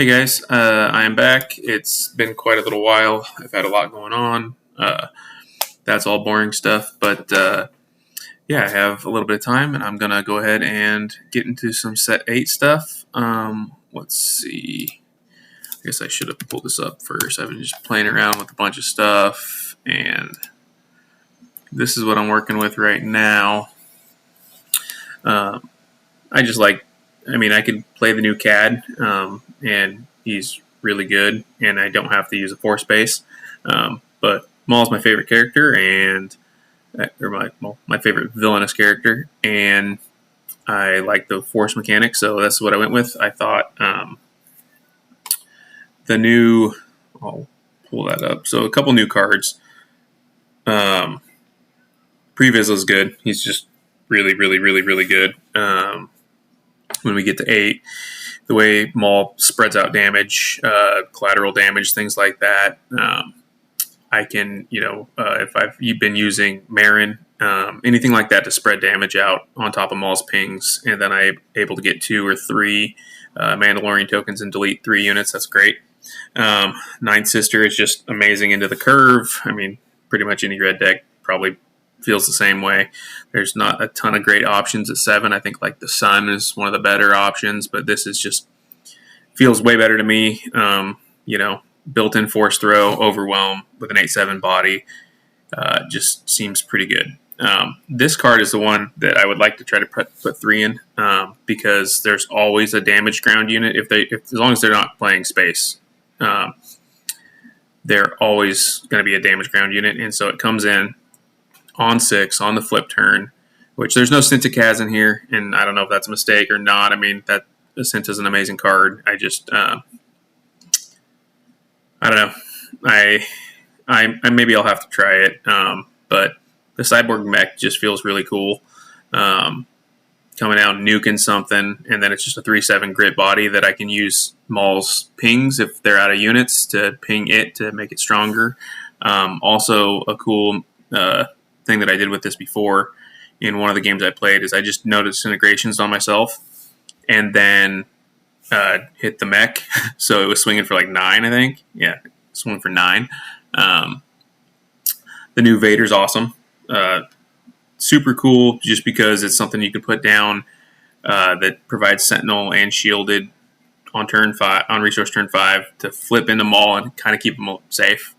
Hey guys, I am back. It's been quite a little while. I've had a lot going on. That's all boring stuff, but yeah, I have a little bit of time, and I'm gonna go ahead and get into some set 8 stuff. Let's see. I guess I should have pulled this up first. I've been just playing around with a bunch of stuff, and this is what I'm working with right now. I just like, I could play the new CAD, and he's really good, and I don't have to use a force base. But Maul's my favorite character, and my favorite villainous character, and I like the force mechanic, so that's what I went with. I thought the new, I'll pull that up. So a couple new cards. Previs is good. He's just really, really, really, really good. When we get to 8, the way Maul spreads out damage, collateral damage, things like that. I can, if you've been using Marin, anything like that to spread damage out on top of Maul's pings, and then I'm able to get 2 or 3 Mandalorian tokens and delete 3 units. That's great. Ninth Sister is just amazing into the curve. Pretty much any red deck probably feels the same way. There's not a ton of great options at 7. I think like the Sun is one of the better options, but this is just feels way better to me. Built-in force throw, overwhelm with an 8/7 body, just seems pretty good. This card is the one that I would like to try to put 3 in, because there's always a damage ground unit as long as they're not playing space. They're always going to be a damage ground unit, and so it comes in on 6 on the flip turn, which there's no Synthicaz in here, and I don't know if that's a mistake or not. That Synth is an amazing card. I just I don't know. I maybe I'll have to try it. But the Cyborg mech just feels really cool. Coming out nuking something, and then it's just a 3/7 grit body that I can use Maul's pings if they're out of units to ping it to make it stronger. Also, a cool thing that I did with this before in one of the games I played is I just noticed integrations on myself, and then hit the mech. So it was swinging for like 9, I think. Yeah, swinging for 9. The new Vader's awesome. Super cool just because it's something you could put down that provides Sentinel and shielded on turn 5, on resource turn 5 to flip into Maul and kind of keep them safe.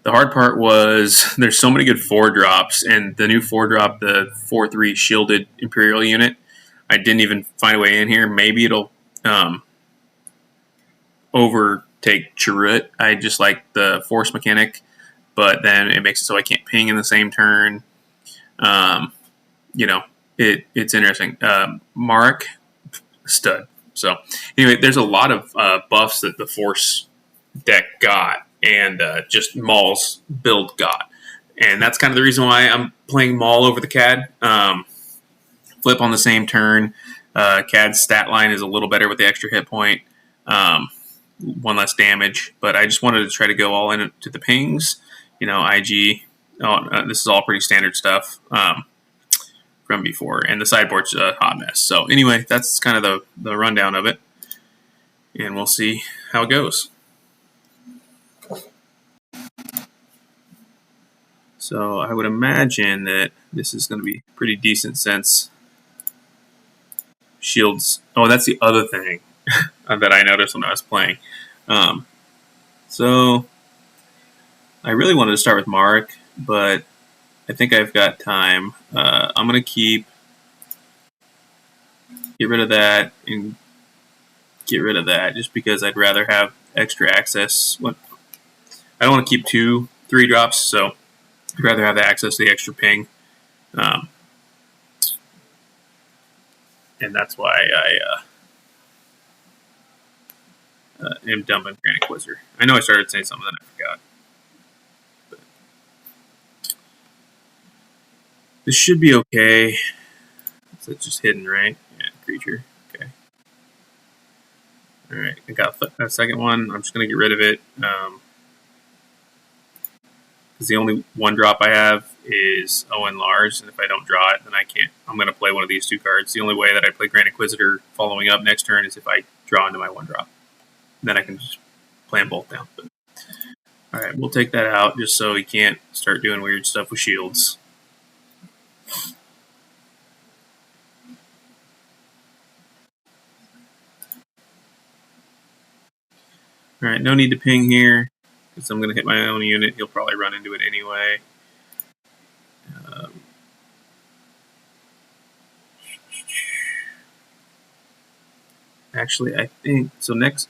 The hard part was there's so many good 4-drops, and the new 4-drop, the 4/3 shielded Imperial unit, I didn't even find a way in here. Maybe it'll overtake Chirrut. I just like the force mechanic, but then it makes it so I can't ping in the same turn. It's interesting. Mark, stud. So anyway, there's a lot of buffs that the force deck got, and just Maul's build got. And that's kind of the reason why I'm playing Maul over the CAD. Flip on the same turn. CAD's stat line is a little better with the extra hit point. 1 less damage. But I just wanted to try to go all in to the pings. IG. This is all pretty standard stuff from before. And the sideboard's a hot mess. So anyway, that's kind of the rundown of it. And we'll see how it goes. So I would imagine that this is going to be pretty decent since shields. Oh, that's the other thing that I noticed when I was playing. So I really wanted to start with Mark, but I think I've got time. I'm going to get rid of that and get rid of that just because I'd rather have extra access. I don't want to keep 2 3-drops, so I'd rather have the access to the extra ping. And that's why I am dumping Grand Inquisitor. I know I started saying something that I forgot. But this should be okay. So it's just hidden, right? Yeah, creature. Okay. Alright, I got a second one. I'm just going to get rid of it. Because the only 1-drop I have is Owen Lars, and if I don't draw it, then I can't. I'm going to play one of these 2 cards. The only way that I play Grand Inquisitor following up next turn is if I draw into my 1-drop. then I can just play them both down. But, all right, we'll take that out just so he can't start doing weird stuff with shields. All right, no need to ping here because I'm going to hit my own unit. He'll probably run into it anyway. Actually, I think so. Next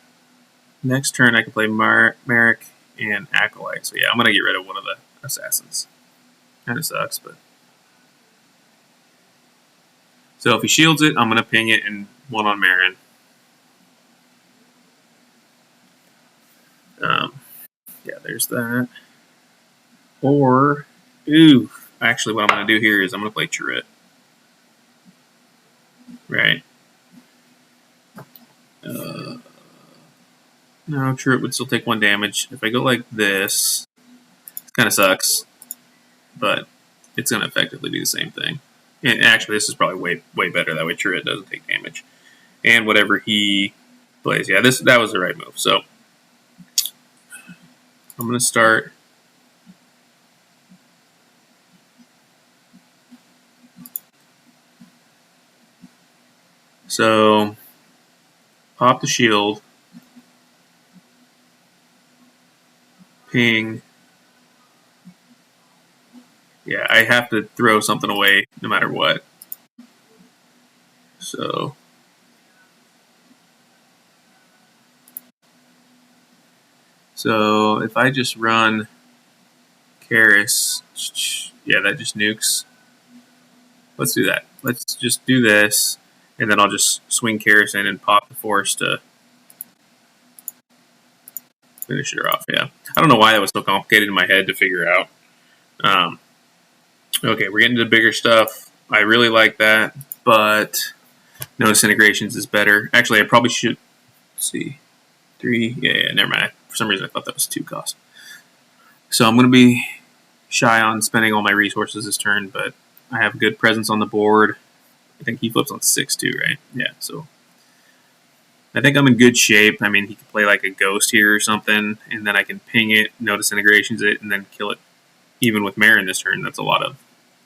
turn, I can play Merrick and Acolyte. So yeah, I'm going to get rid of one of the assassins. Kind of sucks, but so if he shields it, I'm going to ping it and one on Marin. Yeah, there's that. Or, ooh, actually, what I'm going to do here is I'm going to play Turret. Right. No, Turret would still take 1 damage. If I go like this, it kind of sucks, but it's going to effectively do the same thing. And actually, this is probably way better. That way, Turret doesn't take damage. And whatever he plays, yeah, that was the right move. So I'm going to start. So pop the shield, ping. Yeah, I have to throw something away no matter what. So if I just run Karis, yeah, that just nukes. Let's do that. Let's just do this, and then I'll just swing Karis in and pop the Force to finish her off. Yeah, I don't know why that was so complicated in my head to figure out. Okay, we're getting to the bigger stuff. I really like that, but no disintegrations is better. Actually, I probably should see 3. Yeah, never mind. For some reason, I thought that was 2 cost. So I'm going to be shy on spending all my resources this turn, but I have good presence on the board. I think he flips on 6 too, right? Yeah, so I think I'm in good shape. I mean, he could play like a ghost here or something, and then I can ping it, no disintegrations it, and then kill it. Even with Marin this turn, that's a lot of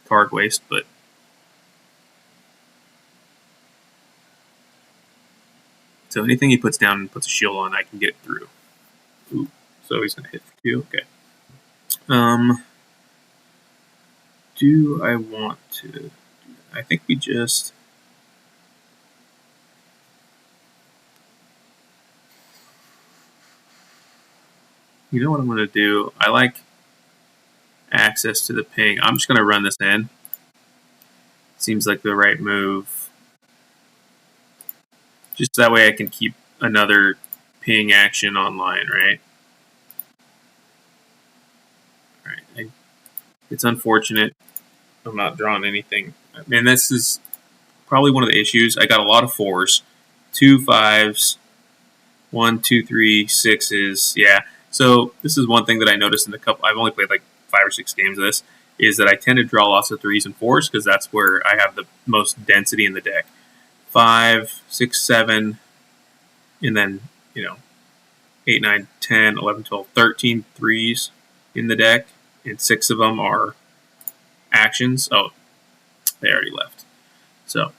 card waste, but so anything he puts down and puts a shield on, I can get through. Ooh, so he's going to hit for 2. Okay. Do I want to? I think we just. You know what I'm going to do? I like access to the ping. I'm just going to run this in. Seems like the right move. Just that way I can keep another ping action online, right? All right. It's unfortunate I'm not drawing anything. And this is probably one of the issues. I got a lot of 4s, 2 5s, 1, 2, 3, 6s. Yeah. So this is one thing that I noticed in the couple. I've only played like 5 or 6 games of this. Is that I tend to draw lots of 3s and 4s because that's where I have the most density in the deck. 5, 6, 7, and then 8, 9, 10, 11, 12, 13 3s in the deck, and 6 of them are actions. Oh, they already left. So,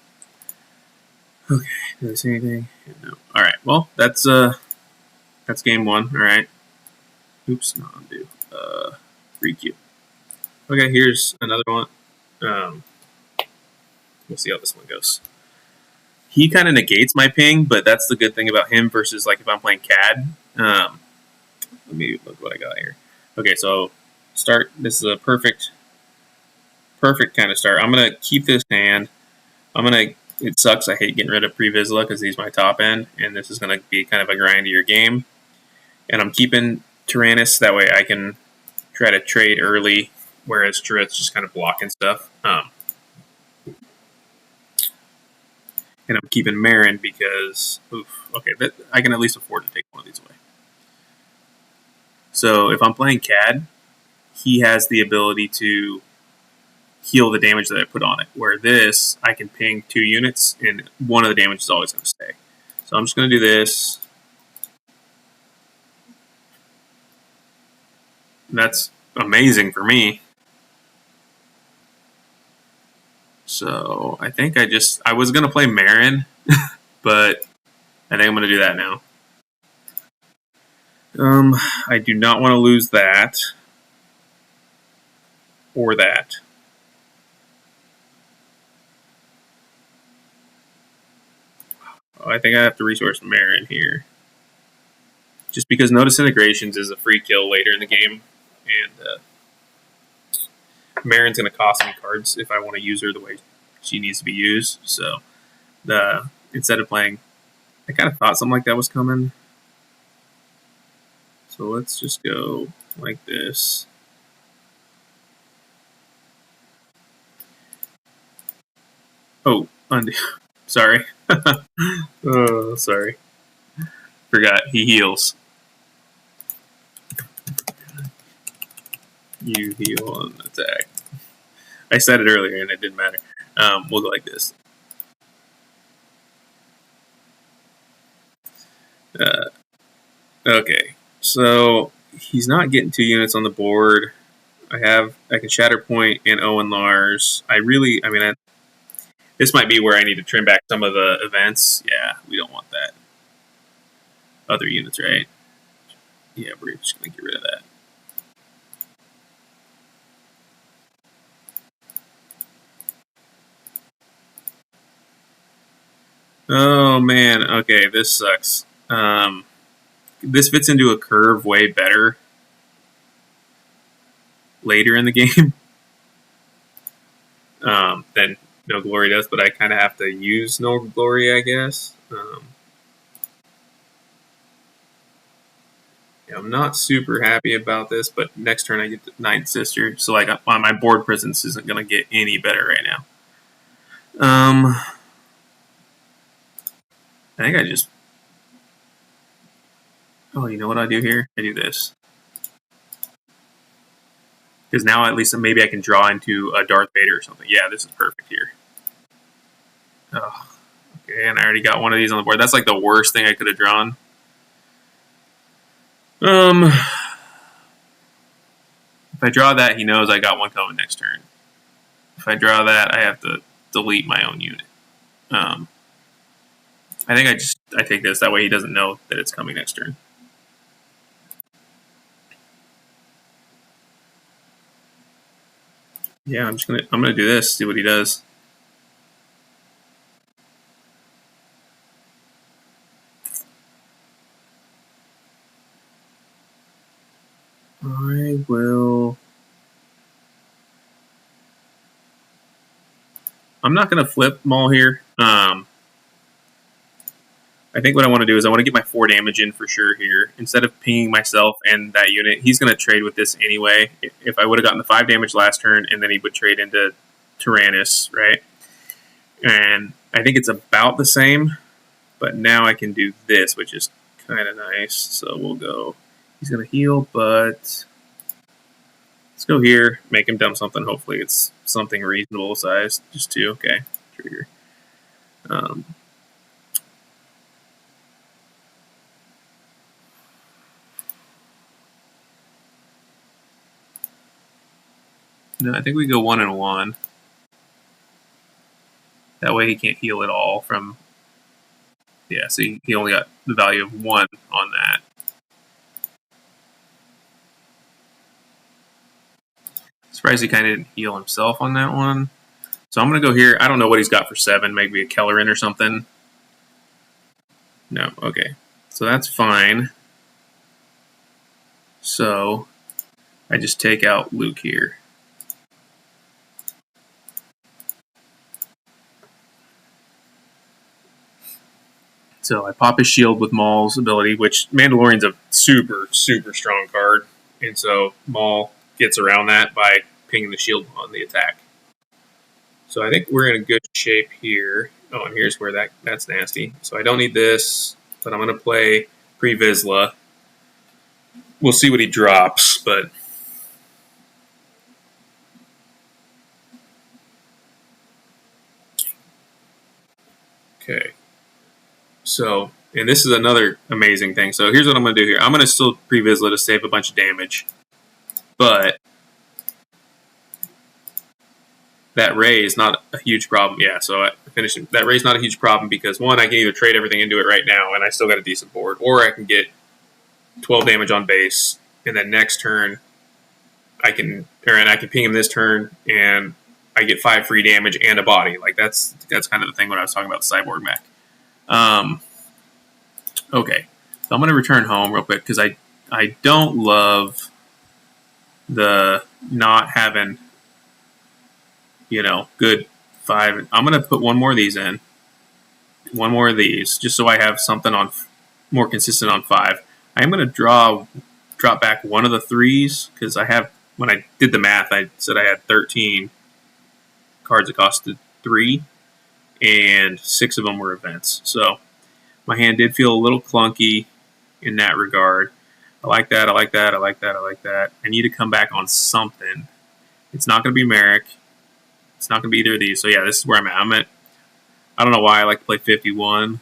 okay, did I say anything? No. All right. Well, that's game 1. All right. Oops, not undo. 3Q. Okay, here's another one. We'll see how this one goes. He kind of negates my ping, but that's the good thing about him versus like if I'm playing CAD. Let me look what I got here. Okay, so start. This is a perfect kind of start. I'm gonna keep this hand. It sucks. I hate getting rid of Previsla because he's my top end, and this is gonna be kind of a grindier game. And I'm keeping Tyrannus that way I can try to trade early, whereas Turret's just kind of blocking stuff. And I'm keeping Marin because, I can at least afford to take one of these away. So if I'm playing CAD, he has the ability to heal the damage that I put on it. Where this, I can ping 2 units, and one of the damage is always going to stay. So I'm just going to do this. That's amazing for me. So I think I was gonna play Marin, but I think I'm gonna do that now. I do not want to lose that or that. Oh, I think I have to resource Marin here, just because no disintegrations is a free kill later in the game, and Marin's gonna cost me cards if I want to use her the way she needs to be used. So instead of playing, I kind of thought something like that was coming. So let's just go like this. Oh, sorry. Oh, sorry. Forgot he heals. You heal on attack. I said it earlier and it didn't matter. We'll go like this. Okay, so he's not getting 2 units on the board. I can Shatterpoint and Owen Lars. This might be where I need to trim back some of the events. Yeah, we don't want that. Other units, right? Yeah, we're just gonna get rid of that. Oh man, okay, this sucks. This fits into a curve way better later in the game than No Glory does, but I kind of have to use No Glory, I guess. Yeah, I'm not super happy about this, but next turn I get the Ninth Sister, so like my board presence isn't going to get any better right now. I think I just. Oh, you know what I do here? I do this. Because now at least maybe I can draw into a Darth Vader or something. Yeah, this is perfect here. Oh, okay, and I already got one of these on the board. That's like the worst thing I could have drawn. If I draw that, he knows I got one coming next turn. If I draw that, I have to delete my own unit. I think I take this. That way he doesn't know that it's coming next turn. Yeah, I'm gonna do this. See what he does. I will. I'm not gonna flip Maul here. I think what I want to do is I want to get my 4 damage in for sure here. Instead of pinging myself and that unit, he's going to trade with this anyway. If I would have gotten the 5 damage last turn, and then he would trade into Tyrannus, right? And I think it's about the same, but now I can do this, which is kind of nice. So we'll go. He's going to heal, but let's go here, make him dump something. Hopefully it's something reasonable size. Just 2, okay. Trigger. No, I think we go 1 and 1. That way he can't heal at all from. Yeah, so he only got the value of 1 on that. Surprised he kind of didn't heal himself on that one. So I'm going to go here. I don't know what he's got for 7. Maybe a Kellerin or something. No, okay. So that's fine. So I just take out Luke here. So I pop his shield with Maul's ability, which Mandalorian's a super, super strong card. And so Maul gets around that by pinging the shield on the attack. So I think we're in a good shape here. Oh, and here's where that's nasty. So I don't need this, but I'm going to play Pre-Vizsla. We'll see what he drops, but... Okay. So, and this is another amazing thing. So here's what I'm going to do here. I'm going to still Pre-Vizsla to save a bunch of damage. but that ray is not a huge problem. Yeah, so I finished it. That ray is not a huge problem because one, I can either trade everything into it right now and I still got a decent board, or I can get 12 damage on base, and then next turn I can ping him this turn and I get 5 free damage and a body. Like that's kind of the thing when I was talking about the cyborg mech. Okay, so I'm gonna return home real quick because I don't love the not having good 5. I'm gonna put one more of these in, one more of these, just so I have something on more consistent on 5. I am gonna drop back one of the 3s because I have, when I did the math, I said I had 13 cards that costed 3, and 6 of them were events. So my hand did feel a little clunky in that regard. I like that. I like that. I like that. I like that. I need to come back on something. It's not going to be Merrick. It's not going to be either of these. So yeah, this is where I'm at. I don't know why I like to play 51.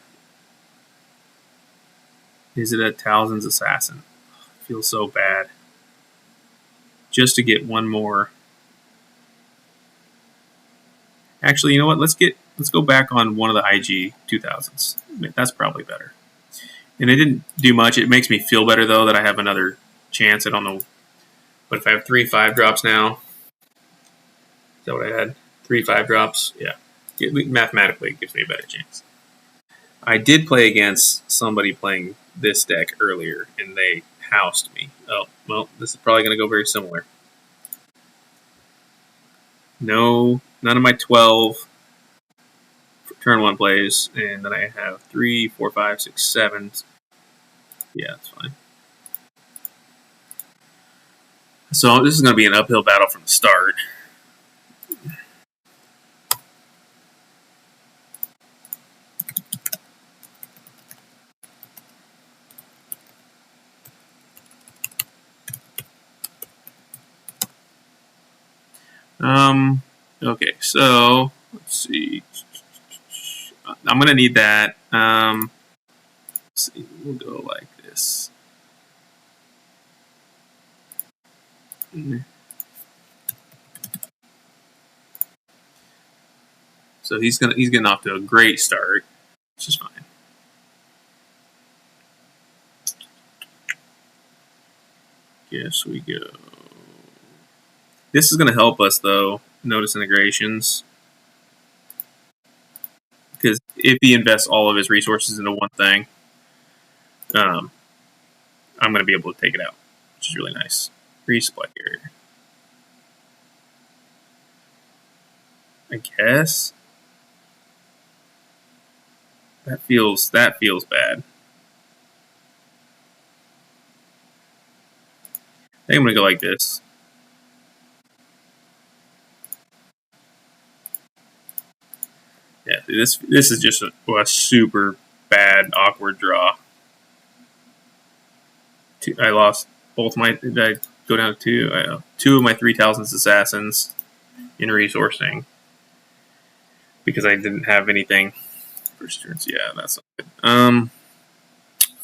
Is it a Talzin's Assassin? I feel so bad. Just to get one more. Actually, you know what? Let's go back on one of the IG 2000s. That's probably better. And it didn't do much. It makes me feel better though that I have another chance. I don't know. But if I have 3 5-drops now, is that what I had? 3 5-drops? Yeah. Mathematically, it gives me a better chance. I did play against somebody playing this deck earlier, and they housed me. Oh, well, this is probably going to go very similar. No, none of my 12 turn 1 plays, and then I have 3, 4, 5, 6, 7. Yeah, that's fine. So this is going to be an uphill battle from the start. Okay, so let's see. I'm going to need that. Let's see, we'll go like this. So he's getting off to a great start, which is fine. Yes, we go. This is going to help us though. Notice integrations, because if he invests all of his resources into one thing, I'm going to be able to take it out, which is really nice. Resupply carrier. I guess that feels bad. I think I'm going to go like this. Yeah, this is just a super bad, awkward draw. I lost both my. Did I go down to 2 of my 3000s assassins in resourcing because I didn't have anything. First turns, yeah, that's not good.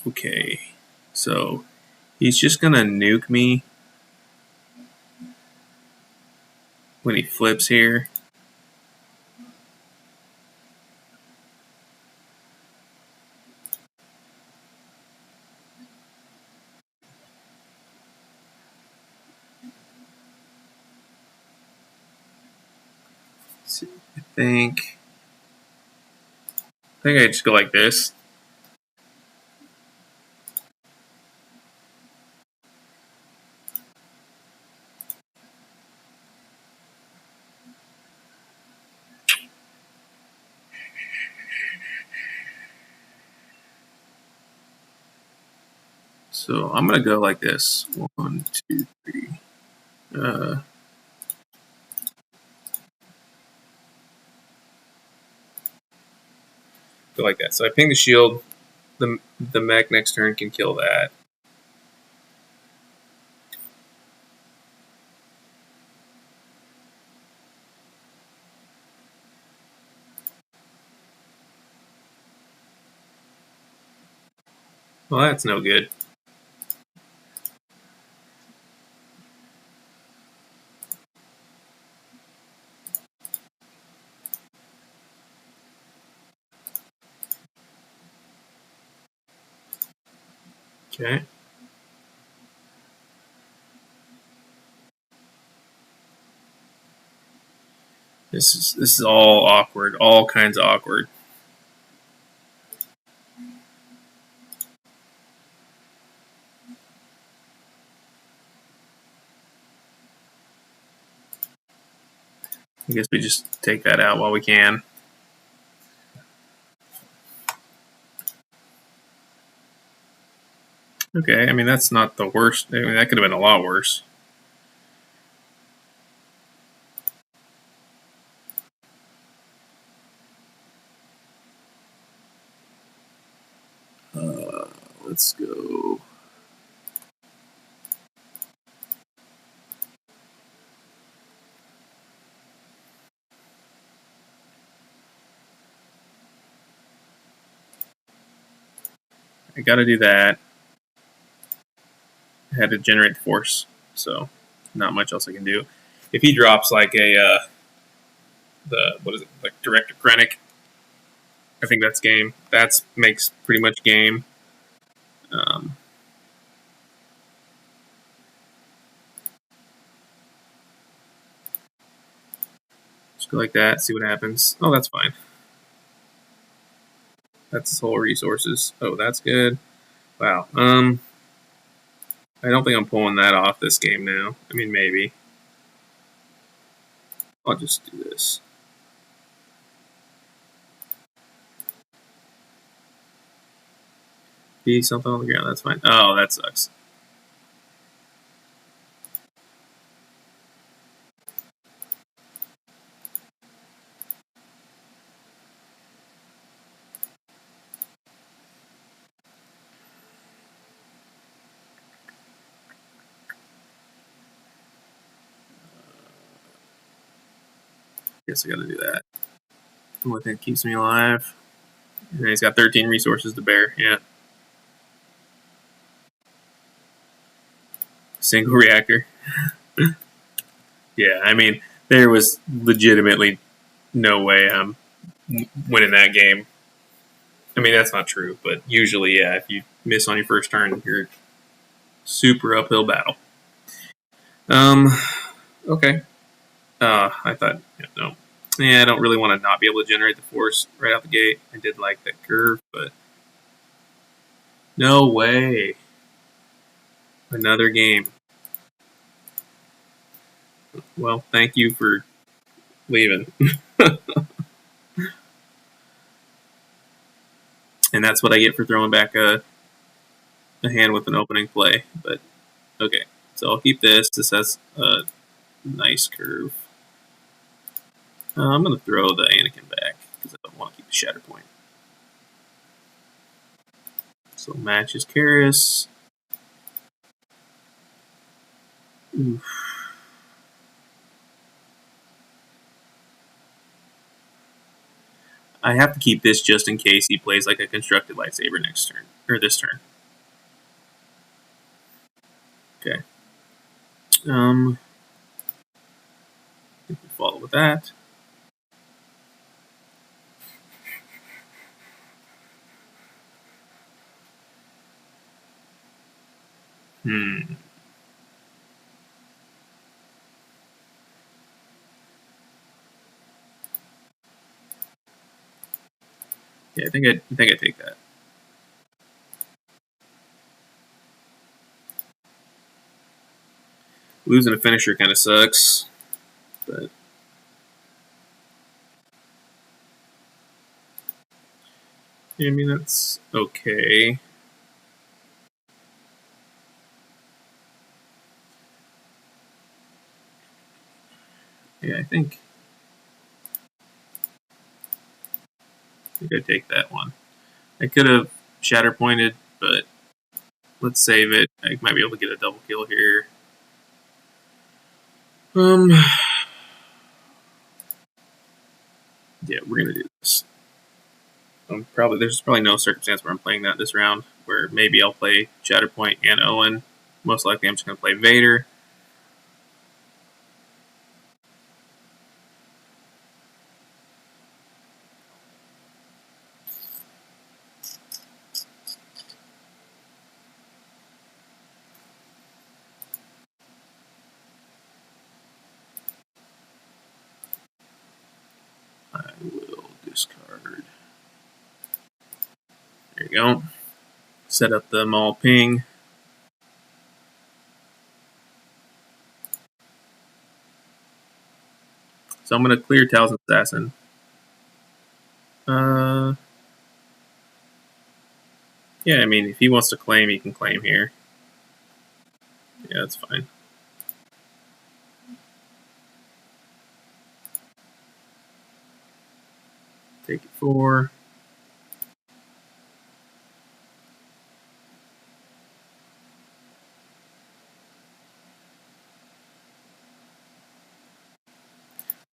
Okay, so he's just gonna nuke me when he flips here. I think I just go like this. So I'm gonna go like this. 1, 2, 3. Go like that. So I ping the shield. The mech next turn can kill that. Well, that's no good. Okay. This is all awkward. All kinds of awkward. I guess we just take that out while we can. Okay, I mean that's not the worst. I mean that could have been a lot worse. Let's go. I got to do that. I had to generate the force, so not much else I can do. If he drops like a the what is it like Director Krennic, I think that's game. That makes pretty much game. Um, just go like that, see what happens. Oh, that's fine. That's his whole resources. Oh, that's good. Wow. I don't think I'm pulling that off this game now. I mean, maybe. I'll just do this. Be something on the ground. That's fine. Oh, that sucks. Guess I got to do that. What thing keeps me alive? And he's got 13 resources to bear. Yeah. Single reactor. Yeah, I mean, there was legitimately no way I'm winning that game. I mean, that's not true, but usually, yeah, if you miss on your first turn, you're super uphill battle. Um, okay. I thought, yeah, no. Yeah, I don't really want to not be able to generate the force right out the gate. I did like that curve, but no way. Another game. Well, thank you for leaving. And that's what I get for throwing back a hand with an opening play. But okay, so I'll keep this. This has a nice curve. I'm going to throw the Anakin back because I don't want to keep the Shatter Point. So matches Karis. Oof. I have to keep this just in case he plays like a constructed lightsaber next turn or this turn. Okay. We can follow with that. Hmm. Yeah, I take that. Losing a finisher kind of sucks, but yeah, I mean that's okay. Yeah, I think I take that one. I could have shatter pointed, but let's save it. I might be able to get a double kill here. Um, yeah, we're gonna do this. There's probably no circumstance where I'm playing that this round. Where maybe I'll play Shatterpoint and Owen. Most likely, I'm just gonna play Vader. go. Set up the Maul ping. So I'm going to clear Talisman Assassin. Yeah, I mean, if he wants to claim, he can claim here. Yeah, that's fine. Take it 4.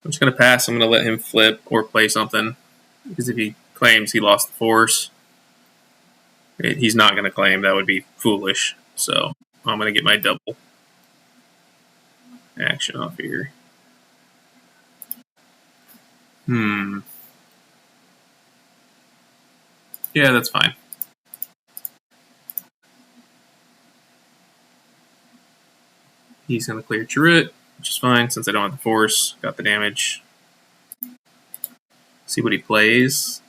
I'm just going to pass. I'm going to let him flip or play something. Because if he claims he lost the force, he's not going to claim. That would be foolish. So I'm going to get my double action off here. Yeah, that's fine. He's going to clear Chirrut, which is fine since I don't have the force. Got the damage. See what he plays.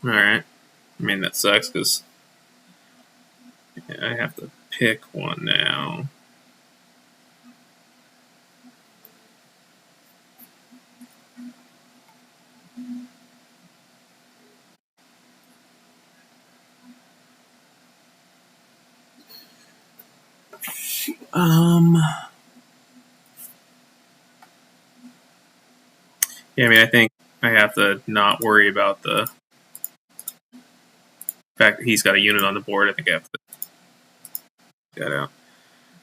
Alright. I mean, that sucks because I have to pick one now. Yeah, I mean, I think I have to not worry about the fact that he's got a unit on the board. I think I have to get that out.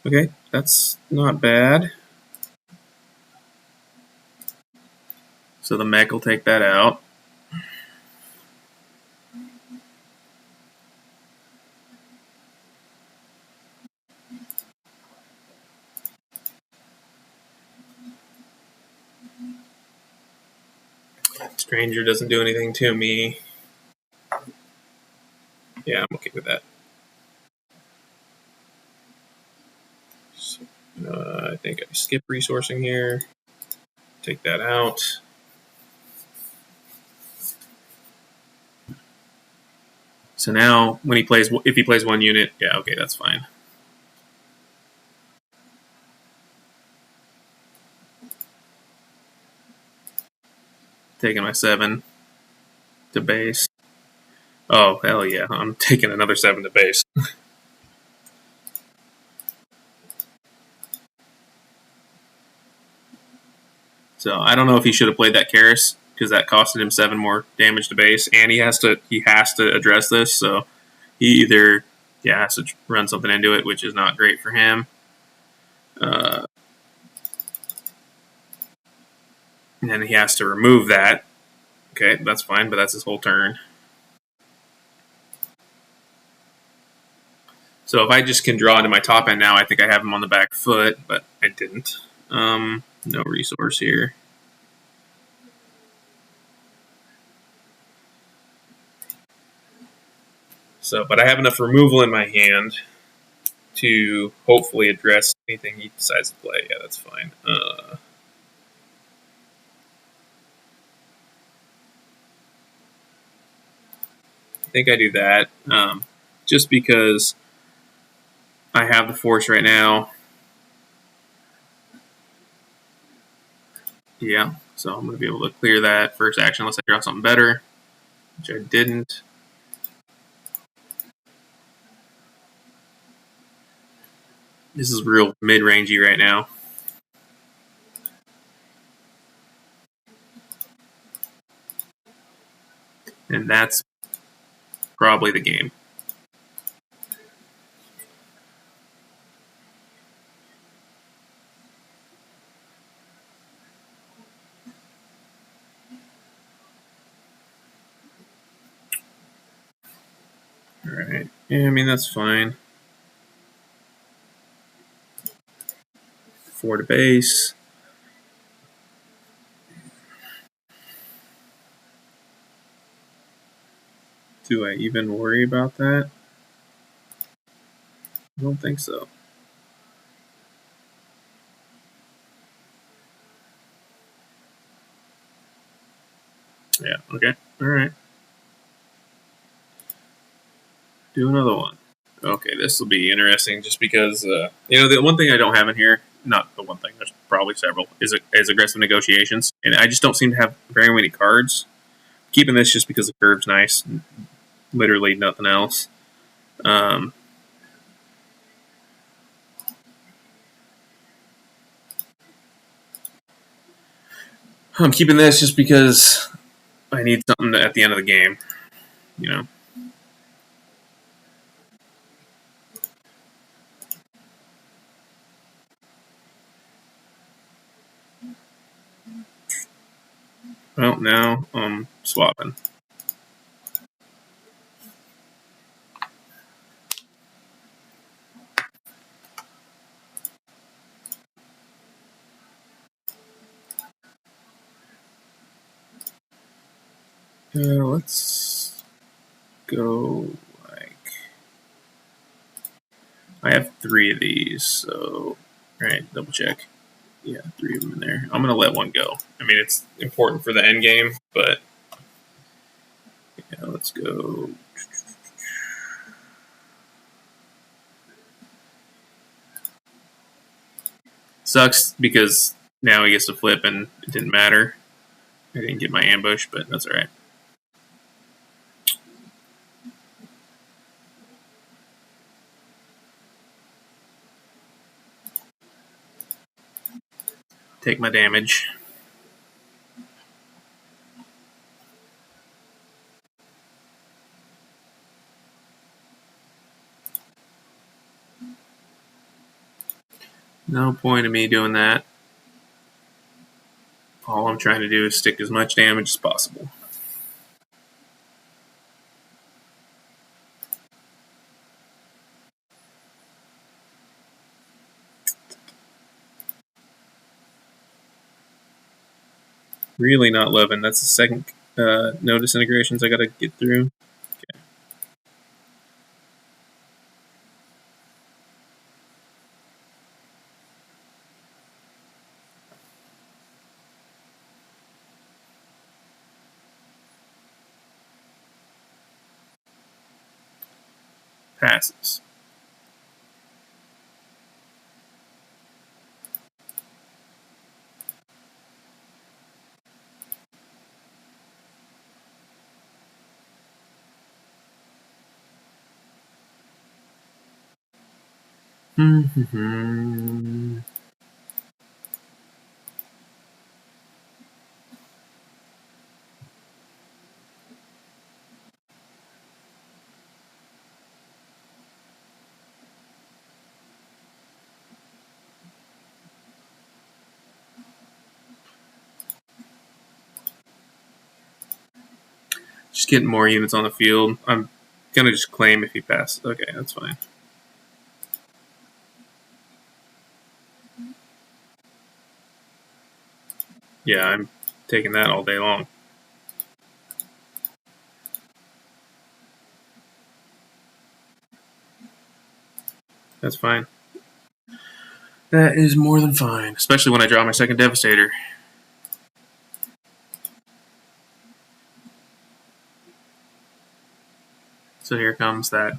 Okay, that's not bad. So the mech will take that out. Stranger doesn't do anything to me. Yeah, I'm okay with that. So, I think I skip resourcing here. Take that out. So now, when he plays, if he plays one unit, yeah, okay, that's fine. Taking my 7 to base. Oh, hell yeah, I'm taking another 7 to base. So I don't know if he should have played that Karis because that costed him 7 more damage to base, and he has to address this. So he either has to run something into it, which is not great for him. And then he has to remove that. Okay, that's fine, but that's his whole turn. So if I just can draw into my top end now, I think I have him on the back foot, but I didn't. No resource here. So, but I have enough removal in my hand to hopefully address anything he decides to play. Yeah, that's fine. I think I do that just because I have the force right now. Yeah, so I'm going to be able to clear that first action unless I draw something better, which I didn't. This is real mid-rangey right now. And that's probably the game. Alright. Yeah, I mean, that's fine. 4 to base. Do I even worry about that? I don't think so. Yeah, okay. Alright. Do another one. Okay, this will be interesting just because, the one thing I don't have in here, not the one thing, there's probably several, is aggressive negotiations. And I just don't seem to have very many cards. Keeping this just because the curve's nice, and literally nothing else. Um, I'm keeping this just because I need something at the end of the game, you know. Well, now I'm swapping. Let's go like I have 3 of these, so right, double check. Yeah, 3 of them in there. I'm gonna let one go. I mean, it's important for the end game, but yeah, let's go. Sucks because now he gets to flip and it didn't matter. I didn't get my ambush, but that's alright. Take my damage. No point in me doing that. All I'm trying to do is stick as much damage as possible. Really not loving. That's the second no disintegrations I gotta get through. Okay. Passes. Just getting more units on the field. I'm gonna just claim if he passes. Okay, that's fine. Yeah, I'm taking that all day long. That's fine. That is more than fine, especially when I draw my second Devastator. So here comes the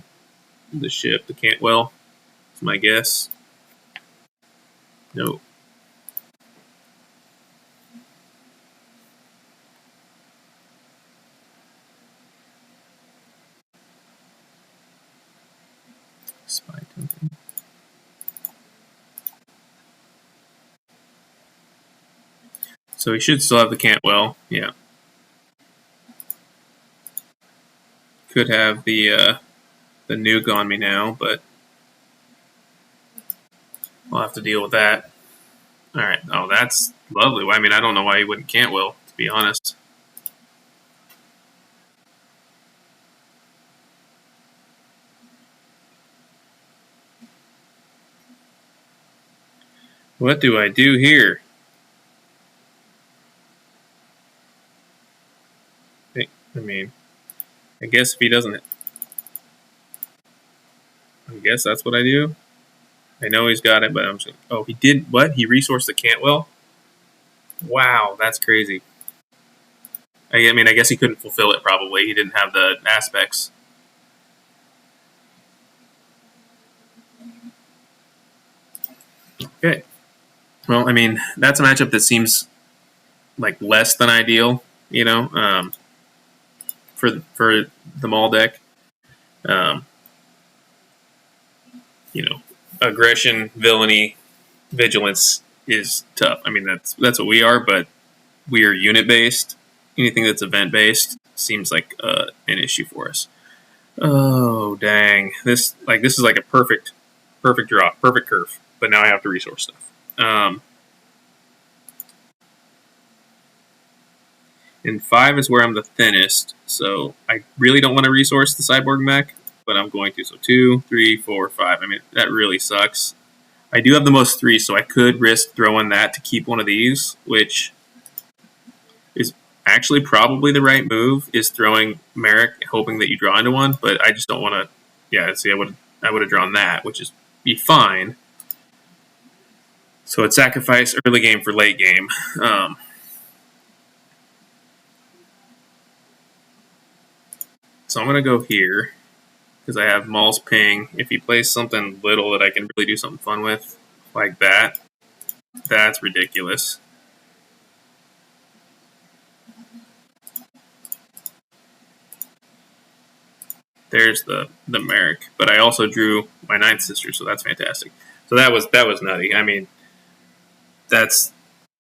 ship, the Cantwell. It's my guess. Nope. Spy token. So he should still have the Cantwell. Yeah. Could have the nuke on me now, but I'll have to deal with that. All right. Oh, that's lovely. I mean, I don't know why he wouldn't Cantwell, to be honest. What do I do here? I mean, I guess if he doesn't, I guess that's what I do. I know he's got it, but I'm just. Oh, he did what? He resourced the Cantwell. Wow, that's crazy. I mean, I guess he couldn't fulfill it. Probably he didn't have the aspects. Okay. Well, I mean, that's a matchup that seems like less than ideal. For the Maul deck. Um, Aggression, villainy, vigilance is tough. I mean, that's what we are, but we are unit based. Anything that's event based seems like an issue for us. Oh dang! This is like a perfect drop, perfect curve. But now I have to resource stuff. And 5 is where I'm the thinnest, so I really don't want to resource the cyborg mech, but I'm going to. So 2, 3, 4, 5. I mean, that really sucks. I do have the most 3, so I could risk throwing that to keep one of these, which is actually probably the right move, is throwing Merrick, hoping that you draw into one, but I just don't want to. Yeah, see, I would have drawn that, which is be fine. So it's sacrifice early game for late game. So I'm going to go here because I have Maul's ping. If he plays something little that I can really do something fun with, like that, that's ridiculous. There's the Merrick, but I also drew my 9th sister, so that's fantastic. So that was nutty. I mean, that's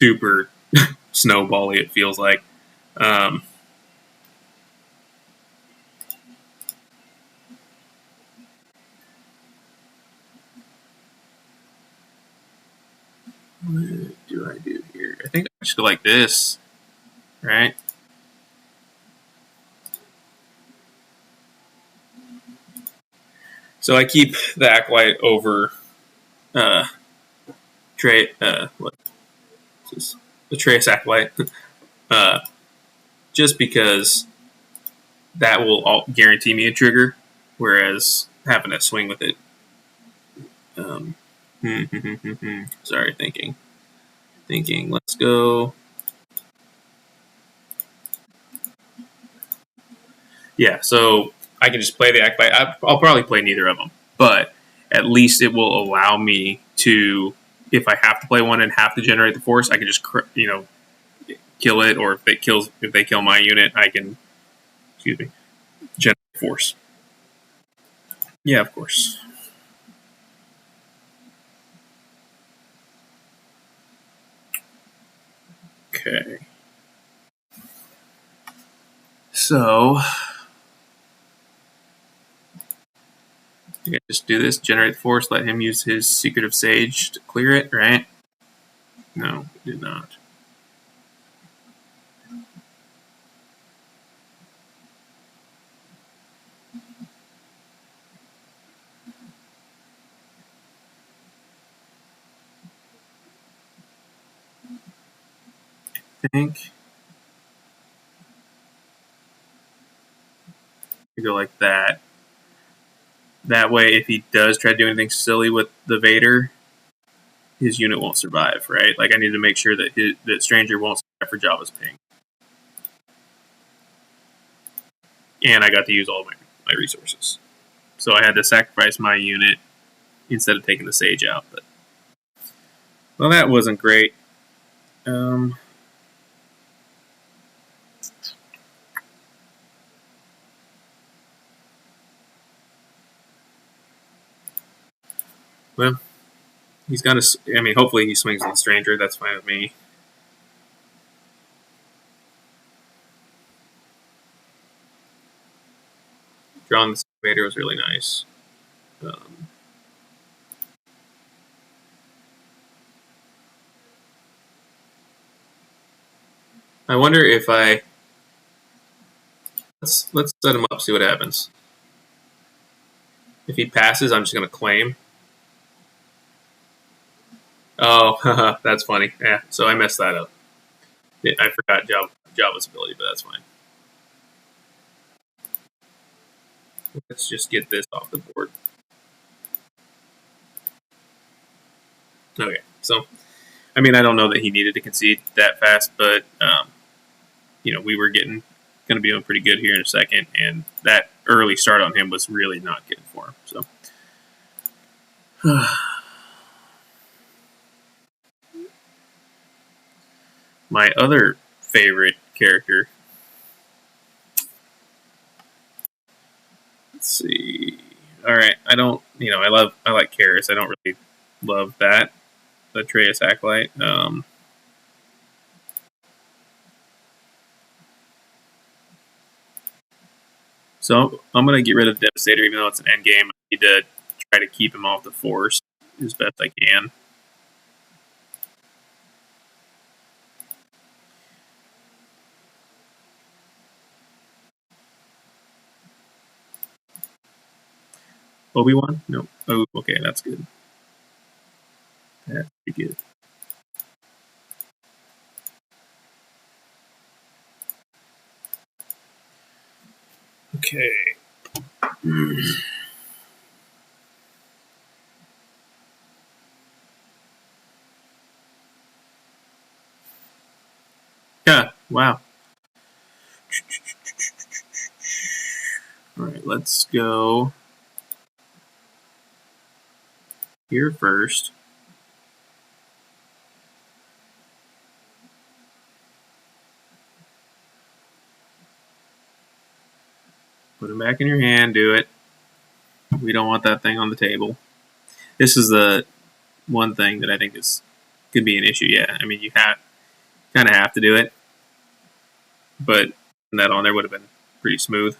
super snowbally. It feels like. What do I do here? I think I should go like this, right? So I keep the Acolyte over Trey. What is this? The Trace Acolyte, just because that will guarantee me a trigger, whereas having to swing with it. Sorry, thinking. Let's go. Yeah, so I can just play the Acolyte. I'll probably play neither of them, but at least it will allow me to, if I have to play one and have to generate the force, I can just kill it, or if they kill my unit, I can generate force. Yeah, of course. Okay. So just do this, generate force, let him use his Secret of Sage to clear it, right? No, did not. I think we go like that. That way, if he does try to do anything silly with the Vader, his unit won't survive, right? Like I need to make sure that that Stranger won't survive for Jabba's ping. And I got to use all my resources. So I had to sacrifice my unit instead of taking the Sage out. But well, that wasn't great. Well, he's got to. I mean, hopefully he swings on the Stranger. That's fine with me. Drawing the Vader was really nice. I wonder if let's set him up, see what happens. If he passes, I'm just going to claim. Oh, that's funny. Yeah, so I messed that up. I forgot Java's ability, but that's fine. Let's just get this off the board. Okay, so I mean, I don't know that he needed to concede that fast, but we were going to be doing pretty good here in a second, and that early start on him was really not good for him. So, my other favorite character. Let's see. All right, I don't. I like Karis. I don't really love that the Atreus Acolyte. So I'm gonna get rid of Devastator, even though it's an end game. I need to try to keep him off the Force as best I can. Obi-Wan? No. Oh, okay, that's good. That's pretty good. Okay. Yeah, wow. All right, let's go here first. Put him back in your hand, do it. We don't want that thing on the table. This is the one thing that I think could be an issue. Yeah, I mean, you kind of have to do it, but that on there would have been pretty smooth.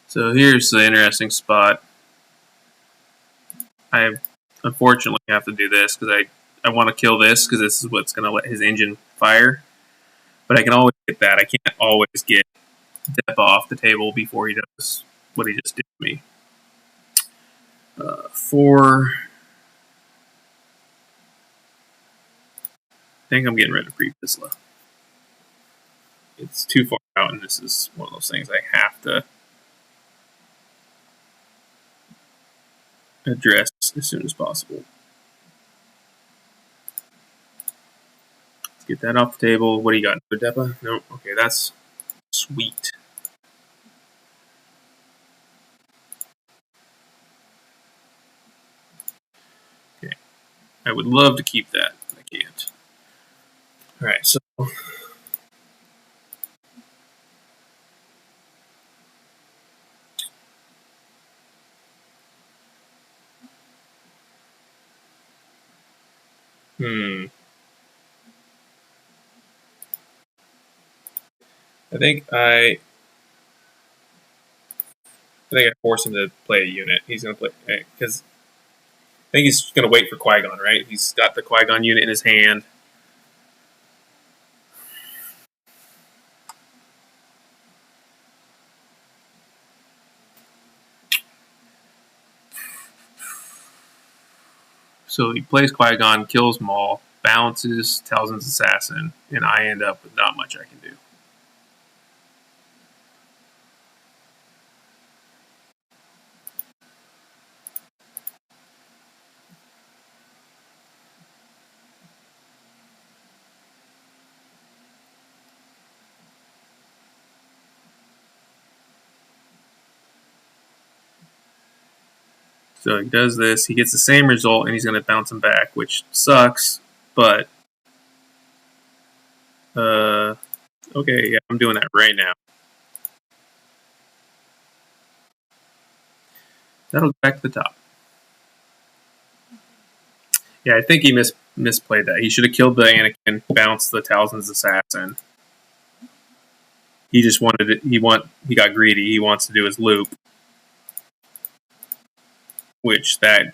So here's the interesting spot. I unfortunately have to do this because I want to kill this because this is what's going to let his engine fire. But I can always get that. I can't always get Depp off the table before he does what he just did to me. 4. I think I'm getting rid of Pre-Vizsla. It's too far out, and this is one of those things I have to address as soon as possible. Let's get that off the table. What do you got? Depa? No. Okay, that's sweet. Okay. I would love to keep that. I can't. All right, so I think I force him to play a unit. He's gonna play because I think he's gonna wait for Qui-Gon, right? He's got the Qui-Gon unit in his hand. So he plays Qui-Gon, kills Maul, bounces, tells him assassin, and I end up with not much I can do. So he does this. He gets the same result, and he's going to bounce him back, which sucks. But okay, yeah, I'm doing that right now. That'll go back to the top. Yeah, I think he misplayed that. He should have killed the Anakin, bounced the Talzin's assassin. He just wanted it. He got greedy. He wants to do his loop, which that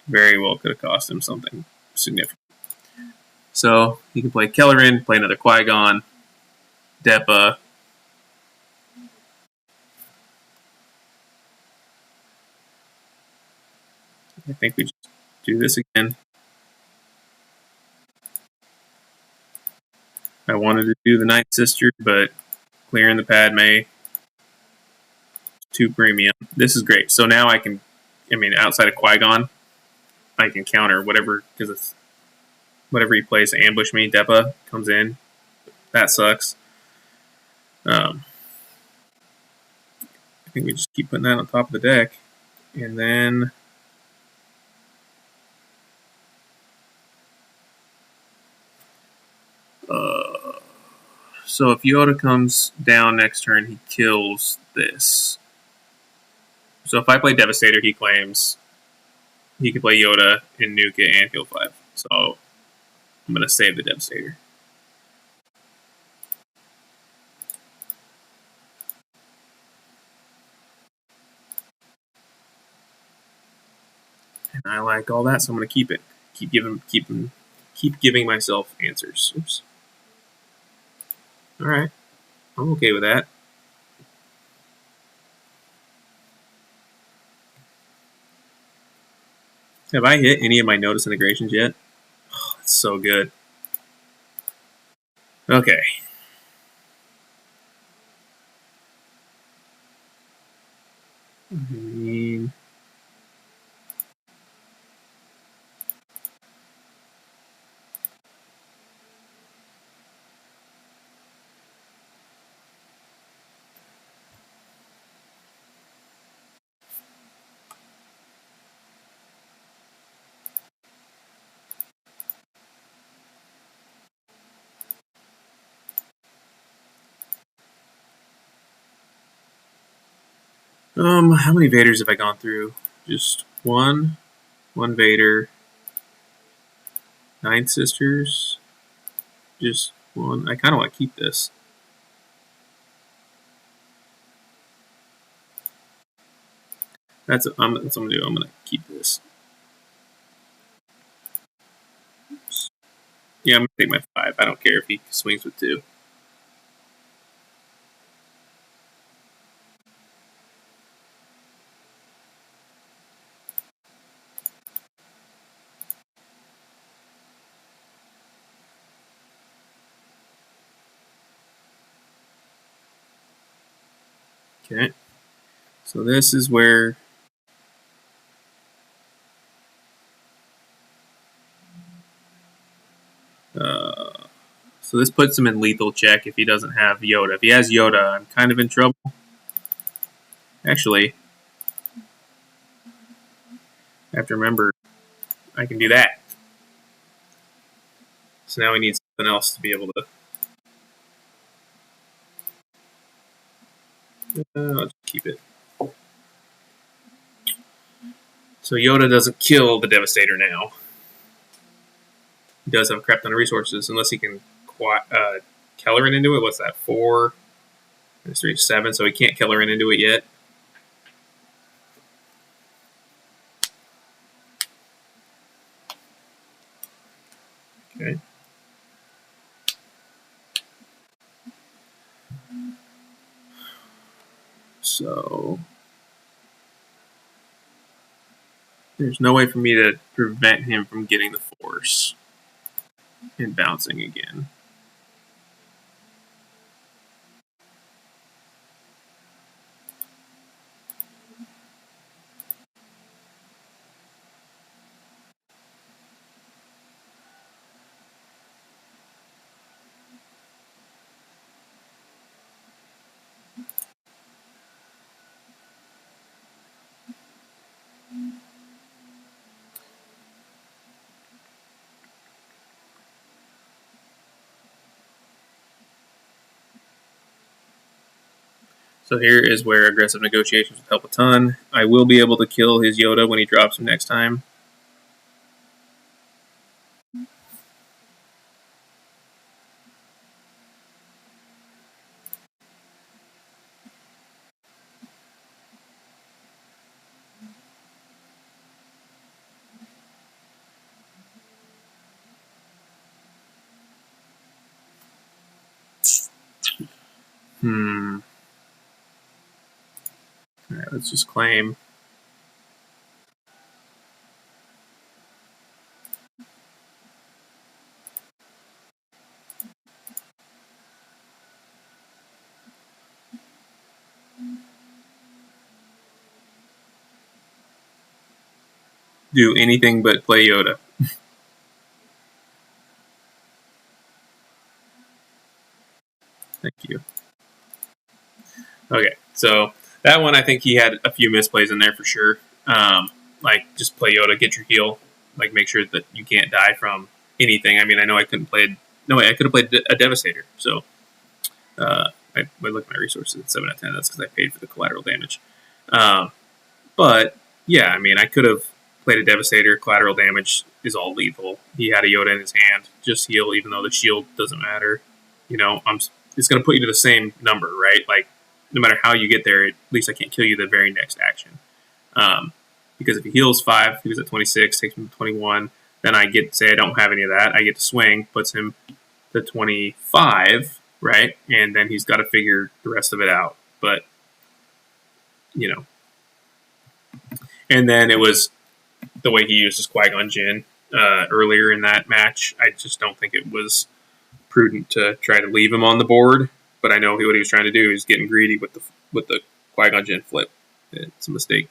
very well could have cost him something significant. So he can play Kelleran, play another Qui-Gon, Depa. I think we just do this again. I wanted to do the Night Sister, but clearing the Padme 2 premium. This is great. So now I can, outside of Qui-Gon, I can counter whatever, because it's whatever he plays to ambush me. Depa comes in. That sucks. I think we just keep putting that on top of the deck. And then so if Yoda comes down next turn, he kills this. So if I play Devastator, he claims he could play Yoda and nuke it and kill 5. So I'm going to save the Devastator. And I like all that, so I'm going to keep it. Keep giving myself answers. Oops. All right, I'm okay with that. Have I hit any of my notice integrations yet? Oh, it's so good. Okay. How many Vaders have I gone through? Just one. One Vader. 9 sisters. Just one. I kind of want to keep this. That's what I'm going to do. I'm going to keep this. Oops. Yeah, I'm going to take my 5. I don't care if he swings with 2. Okay. So this is where so this puts him in lethal check if he doesn't have Yoda. If he has Yoda, I'm kind of in trouble. Actually, I have to remember I can do that. So now we need something else to be able to. I'll just keep it. So Yoda doesn't kill the Devastator now. He does have a crap ton of resources, unless he can Kellerin into it. What's that? 4. It's 3, 7. So he can't Kellerin into it yet. Okay. So there's no way for me to prevent him from getting the Force and bouncing again. So here is where aggressive negotiations will help a ton. I will be able to kill his Yoda when he drops him next time. Alright, let's just claim. do anything but play Yoda. Thank you. Okay, so that one I think he had a few misplays in there for sure. Like just play Yoda, get your heal, like make sure that you can't die from anything. I mean, I know I couldn't play. No way, I could have played a Devastator. So I look at my resources at 7 out of 10. That's because I paid for the collateral damage. Um, but yeah, I mean, I could have played a Devastator. Collateral damage is all lethal. He had a Yoda in his hand. Just heal, even though the shield doesn't matter. You know, it's going to put you to the same number, right? Like, no matter how you get there, at least I can't kill you the very next action. Because if he heals 5, he was at 26, takes him to 21. Then I get, say I don't have any of that. I get to swing, puts him to 25, right? And then he's got to figure the rest of it out. But, you know. And then it was the way he used his Qui-Gon Jinn earlier in that match. I just don't think it was prudent to try to leave him on the board. But I know what he was trying to do. He's getting greedy with the Qui-Gon Jinn flip. It's a mistake.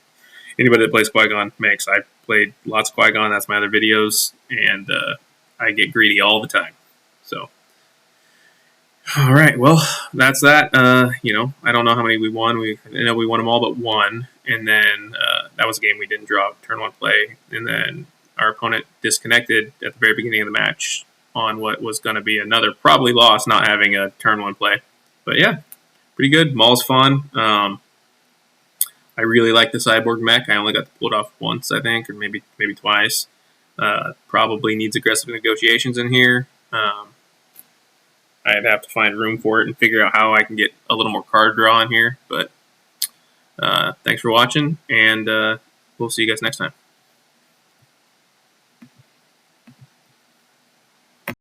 Anybody that plays Qui-Gon makes. I played lots of Qui-Gon. That's my other videos. And I get greedy all the time. So, all right. Well, that's that. You know, I don't know how many we won. I know we won them all but one. And then that was a game we didn't draw turn 1 play. And then our opponent disconnected at the very beginning of the match on what was going to be another probably loss, not having a turn 1 play. But yeah, pretty good. Maul's fun. I really like the cyborg mech. I only got to pull it off once, I think, or maybe twice. Probably needs aggressive negotiations in here. I'd have to find room for it and figure out how I can get a little more card draw in here. But thanks for watching, and we'll see you guys next time.